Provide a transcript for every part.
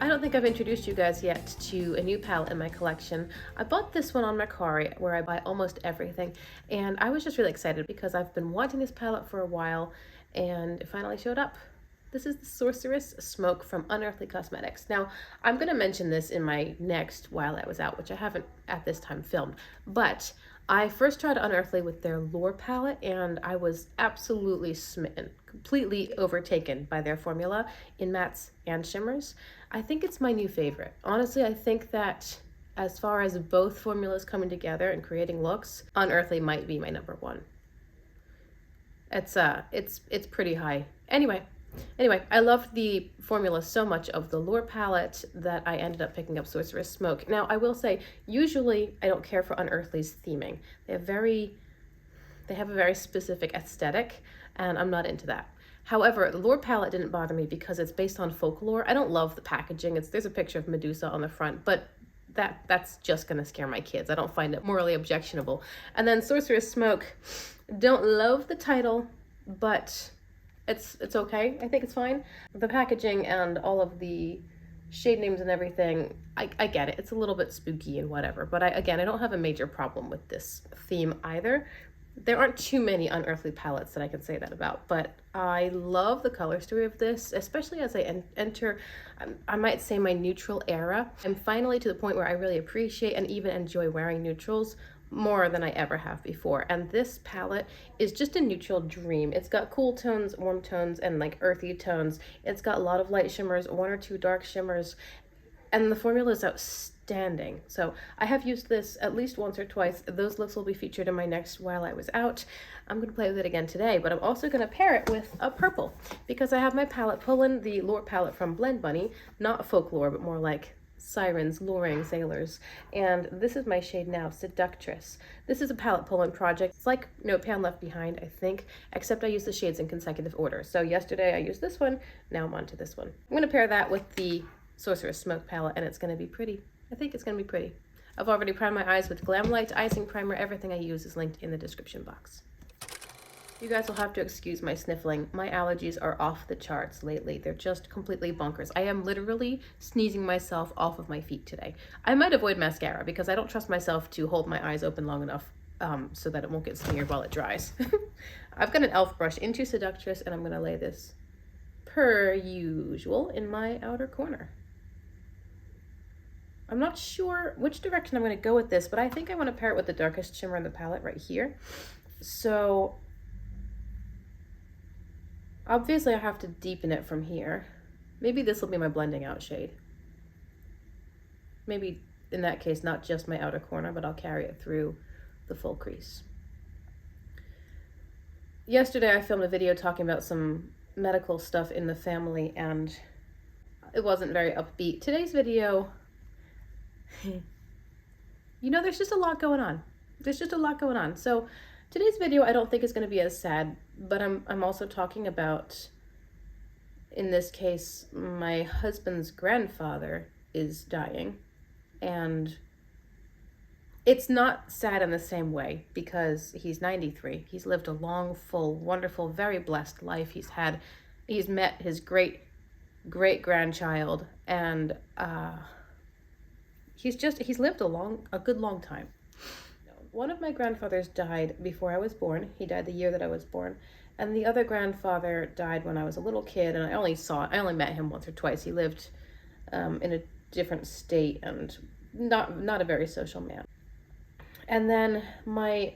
I don't think I've introduced you guys yet to a new palette in my collection. I bought this one on Mercari, where I buy almost everything, and I was just really excited because I've been wanting this palette for a while, and it finally showed up. This is the Sorceress Smoke from Unearthly Cosmetics. Now, I'm going to mention this in my next While I Was Out, which I haven't at this time filmed, but I first tried Unearthly with their Lure palette, and I was absolutely smitten, completely overtaken by their formula in mattes and shimmers. I think it's my new favorite. Honestly, I think that as far as both formulas coming together and creating looks, Unearthly might be my number one. It's pretty high. Anyway, I loved the formula so much of the Lure palette that I ended up picking up Sorceress Smoke. Now, I will say, usually I don't care for Unearthly's theming. They have a very specific aesthetic, and I'm not into that. However, the Lure palette didn't bother me because it's based on folklore. I don't love the packaging. There's a picture of Medusa on the front, but that's just gonna scare my kids. I don't find it morally objectionable. And then Sorceress Smoke, don't love the title, but it's okay. I think it's fine. The packaging and all of the shade names and everything, I get it. It's a little bit spooky and whatever, but I don't have a major problem with this theme either. There aren't too many Unearthly palettes that I can say that about, but I love the color story of this, especially as I enter, I might say, my neutral era. I'm finally to the point where I really appreciate and even enjoy wearing neutrals more than I ever have before. And this palette is just a neutral dream. It's got cool tones, warm tones, and like earthy tones. It's got a lot of light shimmers, one or two dark shimmers, and the formula is outstanding. So I have used this at least once or twice. Those looks will be featured in my next While I Was Out. I'm going to play with it again today, but I'm also going to pair it with a purple because I have my palette pulling the Lure palette from Blend Bunny, not folklore, but more like sirens luring sailors. And this is my shade now, Seductress. This is a palette pulling project. It's like Notepad Left Behind, I think, except I use the shades in consecutive order. So yesterday I used this one, now I'm on to this one. I'm going to pair that with the Sorceress Smoke palette, and it's going to be pretty. I think it's going to be pretty. I've already primed my eyes with Glam Light icing primer. Everything I use is linked in the description box. You guys will have to excuse my sniffling. My allergies are off the charts lately. They're just completely bonkers. I am literally sneezing myself off of my feet today. I might avoid mascara because I don't trust myself to hold my eyes open long enough so that it won't get smeared while it dries. I've got an e.l.f. brush into Seductress, and I'm going to lay this, per usual, in my outer corner. I'm not sure which direction I'm going to go with this, but I think I want to pair it with the darkest shimmer in the palette right here. So obviously I have to deepen it from here. Maybe this will be my blending out shade. Maybe in that case, not just my outer corner, but I'll carry it through the full crease. Yesterday I filmed a video talking about some medical stuff in the family, and it wasn't very upbeat. Today's video, you know, there's just a lot going on. So today's video I don't think is going to be as sad, but I'm also talking about, in this case, my husband's grandfather is dying, and it's not sad in the same way because he's 93. He's lived a long, full, wonderful, very blessed life. He's met his great-grandchild, and he's lived a good long time. One of my grandfathers died before I was born. He died the year that I was born. And the other grandfather died when I was a little kid, and I only met him once or twice. He lived in a different state and not a very social man. And then my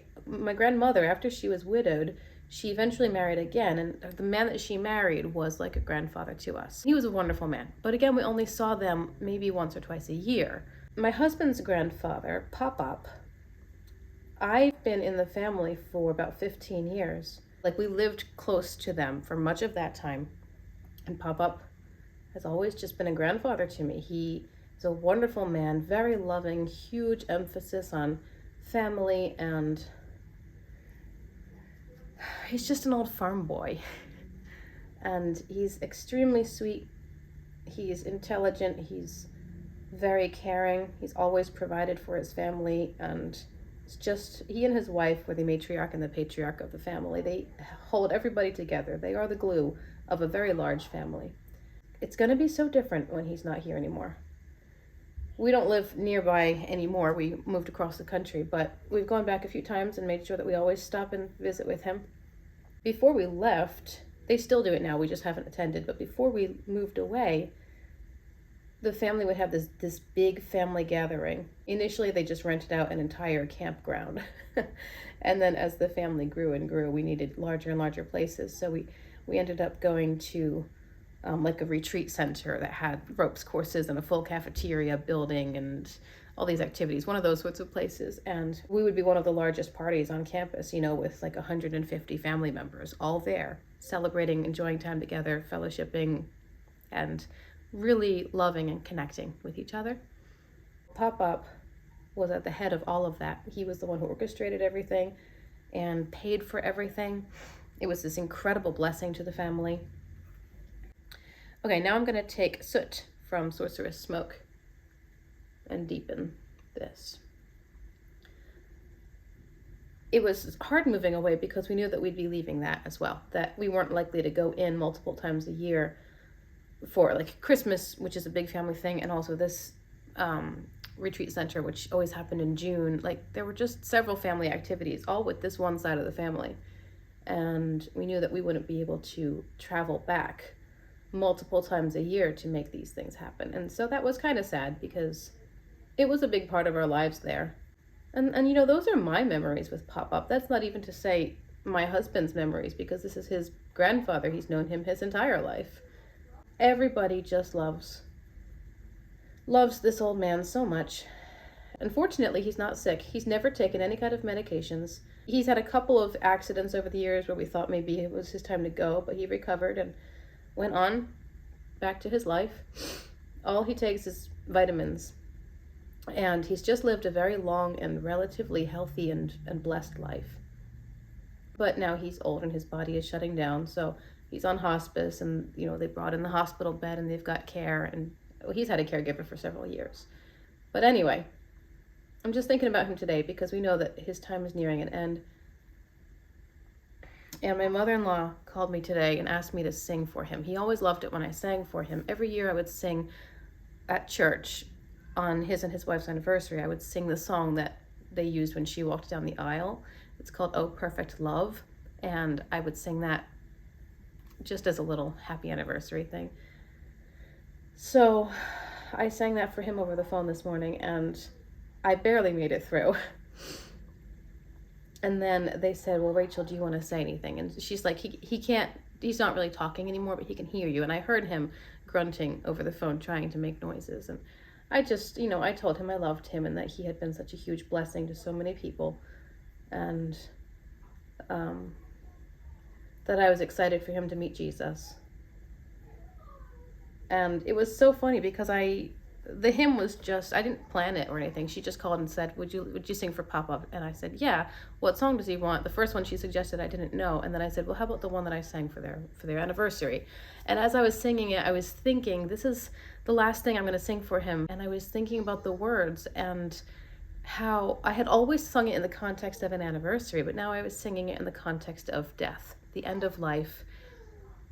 grandmother, after she was widowed, she eventually married again, and the man that she married was like a grandfather to us. He was a wonderful man, but again, we only saw them maybe once or twice a year. My husband's grandfather, Poppop, I've been in the family for about 15 years. Like, we lived close to them for much of that time, and Poppop has always just been a grandfather to me. He is a wonderful man, very loving, huge emphasis on family, and he's just an old farm boy. And he's extremely sweet. He's intelligent. He's very caring. He's always provided for his family, and it's just, he and his wife were the matriarch and the patriarch of the family. They hold everybody together. They are the glue of a very large family. it's going to be so different when he's not here anymore. We don't live nearby anymore. We moved across the country, but we've gone back a few times and made sure that we always stop and visit with him. Before we left, they still do it now, we just haven't attended, but before we moved away, the family would have this big family gathering. Initially, they just rented out an entire campground. And then as the family grew and grew, we needed larger and larger places. So we ended up going to like a retreat center that had ropes courses and a full cafeteria building and all these activities, one of those sorts of places. And we would be one of the largest parties on campus, with like 150 family members all there, celebrating, enjoying time together, fellowshipping, and really loving and connecting with each other. Poppop was at the head of all of that. He was the one who orchestrated everything and paid for everything. It was this incredible blessing to the family. Okay, now I'm gonna take Soot from Sorceress Smoke and deepen this. It was hard moving away because we knew that we'd be leaving that as well, that we weren't likely to go in multiple times a year for like Christmas, which is a big family thing, and also this retreat center, which always happened in June. Like, there were just several family activities, all with this one side of the family. And we knew that we wouldn't be able to travel back multiple times a year to make these things happen. And so that was kind of sad because it was a big part of our lives there. And those are my memories with Poppop. That's not even to say my husband's memories, because this is his grandfather. He's known him his entire life. Everybody just loves this old man so much. Unfortunately, he's not sick. He's never taken any kind of medications. He's had a couple of accidents over the years where we thought maybe it was his time to go, but he recovered and went on back to his life. All he takes is vitamins. And he's just lived a very long and relatively healthy and blessed life. But now he's old and his body is shutting down, so he's on hospice, and they brought in the hospital bed and they've got care, and he's had a caregiver for several years. But anyway, I'm just thinking about him today because we know that his time is nearing an end. And my mother-in-law called me today and asked me to sing for him. He always loved it when I sang for him. Every year I would sing at church on his and his wife's anniversary. I would sing the song that they used when she walked down the aisle. It's called "Oh Perfect Love," and I would sing that just as a little happy anniversary thing. So I sang that for him over the phone this morning, and I barely made it through. And then they said, "Well, Rachel, do you want to say anything?" And she's like, he can't, he's not really talking anymore, but he can hear you. And I heard him grunting over the phone, trying to make noises. And I just, I told him I loved him and that he had been such a huge blessing to so many people. And that I was excited for him to meet Jesus. And it was so funny because the hymn was just, I didn't plan it or anything. She just called and said, would you sing for Poppop? And I said, yeah. What song does he want? The first one she suggested I didn't know. And then I said, well, how about the one that I sang for their anniversary? And as I was singing it, I was thinking, this is the last thing I'm going to sing for him. And I was thinking about the words and how I had always sung it in the context of an anniversary, but now I was singing it in the context of death, the end of life.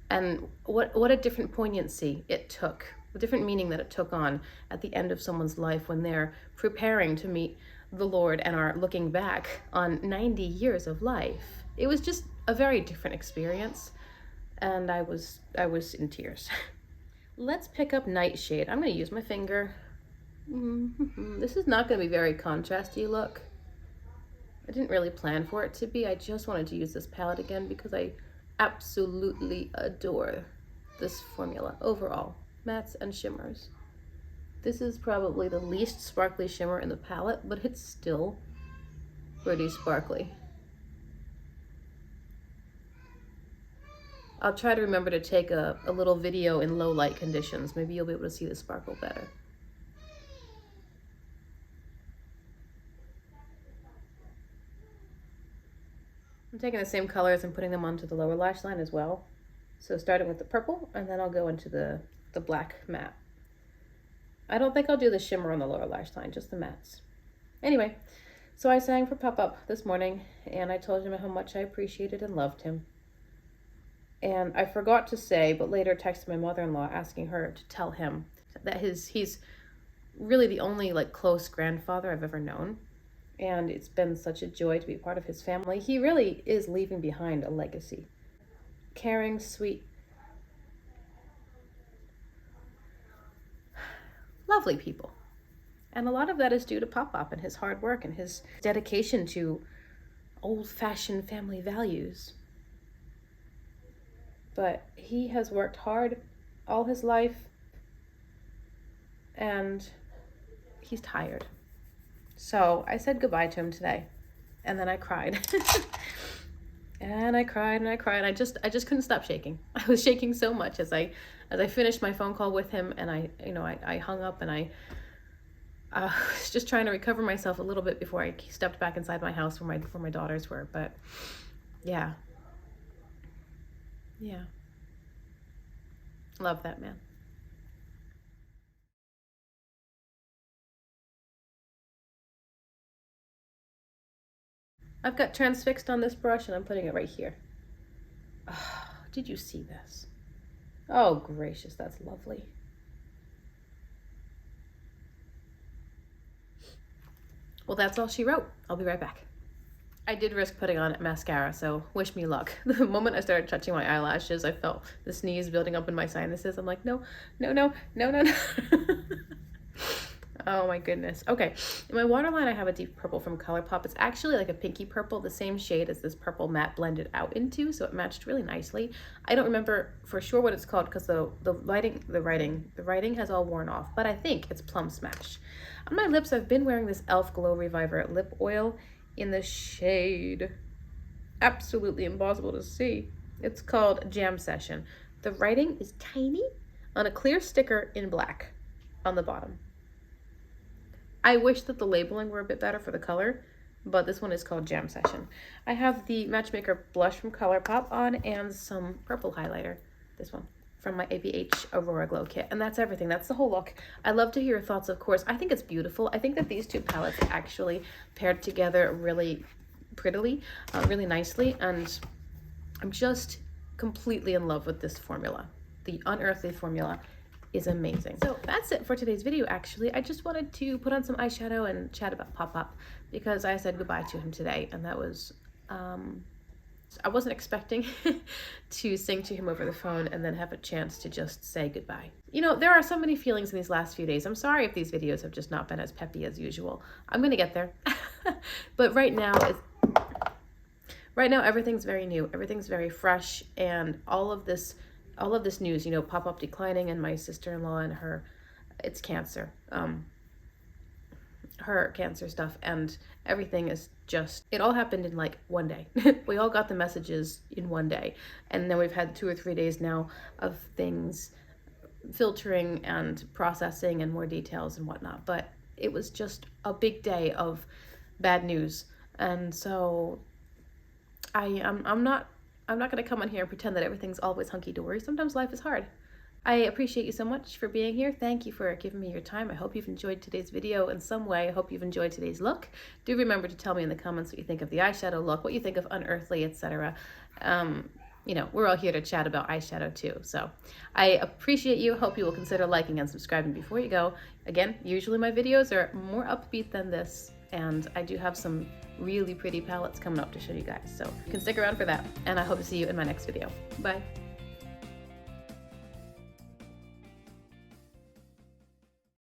And what a different poignancy it took, a different meaning that it took on at the end of someone's life when they're preparing to meet the Lord and are looking back on 90 years of life. It was just a very different experience, and I was in tears. Let's pick up Nightshade. I'm going to use my finger. This is not going to be very contrasty look. I didn't really plan for it to be. I just wanted to use this palette again because I absolutely adore this formula overall. Mattes and shimmers. This is probably the least sparkly shimmer in the palette, but it's still pretty sparkly. I'll try to remember to take a little video in low light conditions. Maybe you'll be able to see the sparkle better. I'm taking the same colors and putting them onto the lower lash line as well. So starting with the purple, and then I'll go into the black matte. I don't think I'll do the shimmer on the lower lash line, just the mattes. Anyway, so I sang for Poppop this morning, and I told him how much I appreciated and loved him. And I forgot to say, but later texted my mother-in-law asking her to tell him that he's really the only like close grandfather I've ever known. And it's been such a joy to be part of his family. He really is leaving behind a legacy. Caring, sweet, lovely people. And a lot of that is due to Poppop and his hard work and his dedication to old-fashioned family values. But he has worked hard all his life, and he's tired. So I said goodbye to him today, and then I cried. And I cried and I cried. I just couldn't stop shaking. I was shaking so much as I finished my phone call with him, and I hung up, and I was just trying to recover myself a little bit before I stepped back inside my house where my daughters were. But yeah, love that man. I've got transfixed on this brush, and I'm putting it right here. Oh, did you see this? Oh, gracious, that's lovely. Well, that's all she wrote. I'll be right back. I did risk putting on mascara, so wish me luck. The moment I started touching my eyelashes, I felt the sneeze building up in my sinuses. I'm like, no. Oh my goodness. Okay, in my waterline I have a deep purple from ColourPop. It's actually like a pinky purple, the same shade as this purple matte blended out into, so it matched really nicely. I don't remember for sure what it's called because the writing has all worn off, but I think it's Plum Smash. On my lips, I've been wearing this e.l.f. Glow Reviver lip oil in the shade absolutely impossible to see. It's called Jam Session. The writing is tiny on a clear sticker in black on the bottom. I wish that the labeling were a bit better for the color, but this one is called Jam Session. I have the Matchmaker blush from ColourPop on and some purple highlighter, this one, from my ABH Aurora Glow kit. And that's everything. That's the whole look. I'd love to hear your thoughts, of course. I think it's beautiful. I think that these two palettes actually paired together really prettily, really nicely, and I'm just completely in love with this formula. The Unearthly formula is amazing. So that's it for today's video. Actually, I just wanted to put on some eyeshadow and chat about Poppop because I said goodbye to him today, and that was I wasn't expecting to sing to him over the phone and then have a chance to just say goodbye. You know, there are so many feelings in these last few days. I'm sorry if these videos have just not been as peppy as usual. I'm gonna get there. But right now everything's very new, everything's very fresh, and all of this news, you know, Poppop declining and my sister-in-law and it's cancer, her cancer stuff, and everything is just, it all happened in like one day. We all got the messages in one day, and then we've had 2 or 3 days now of things filtering and processing and more details and whatnot, but it was just a big day of bad news. And so I'm not going to come on here and pretend that everything's always hunky-dory. Sometimes life is hard. I appreciate you so much for being here. Thank you for giving me your time. I hope you've enjoyed today's video in some way. I hope you've enjoyed today's look. Do remember to tell me in the comments what you think of the eyeshadow look, what you think of Unearthly, etc. You know, we're all here to chat about eyeshadow too. So I appreciate you. Hope you will consider liking and subscribing before you go. Again, usually my videos are more upbeat than this, and I do have some really pretty palettes coming up to show you guys. So you can stick around for that, and I hope to see you in my next video. Bye.